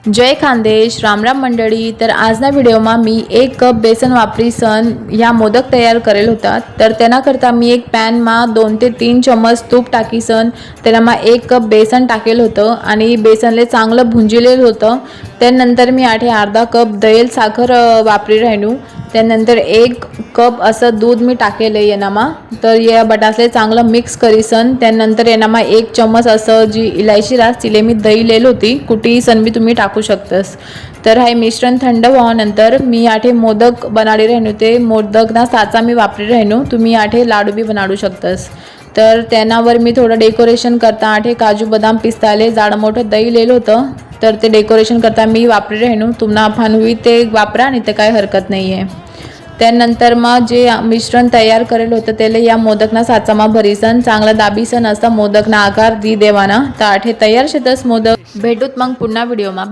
जय खानदेश राम राम मंडळी। तर आजना व्हिडिओमा मी 1 कप बेसन वापरीसन ह्या मोदक तयार करेल होता। तर करता मी एक पॅन मा 2 ते 3 चम्मच तूप टाकीसन त्याला 1 कप बेसन टाकेल होतं आणि बेसनले चांगलं भुंजिलेलं होतं। त्यानंतर मी अर्धा कप दळेल साखर वापरी राहिनू। त्यानंतर 1 कप असं दूध मी टाकेल येनामा। तर या बटासले चांगलं मिक्स करीसन त्यानंतर येनामा 1 चम्मच असं जी इलायची रास तिले मी दळलेली होती कुटी सन भी तुम्ही टाकू शकतस। तर हे मिश्रण थंड व्हावनंतर मी याठे मोदक बनाडी राहिनू। ते मोदक ना साचा मी वापरी राहिनू। तुम्ही याठे लाडू भी बनाडू शकतस। तर त्यानावर मी थोडं डेकोरेशन करता आठे काजू बदाम पिस्ताले जाड मोठं दळलेलं होतं। तर ते डेकोरेशन करता मी वापरी राहिनू। तुम्हाला फानवी ते वापरा आणि ते काय हरकत नाही आहे। त्यानंतर मग जे मिश्रण तयार करेल होतं त्याला या मोदकना साचामा भरीसन चांगला दाबीसन असा मोदकना आकार दी देवाना। तर आठे तयार शेतस मोदक। भेटूत मग पुन्हा व्हिडिओमा।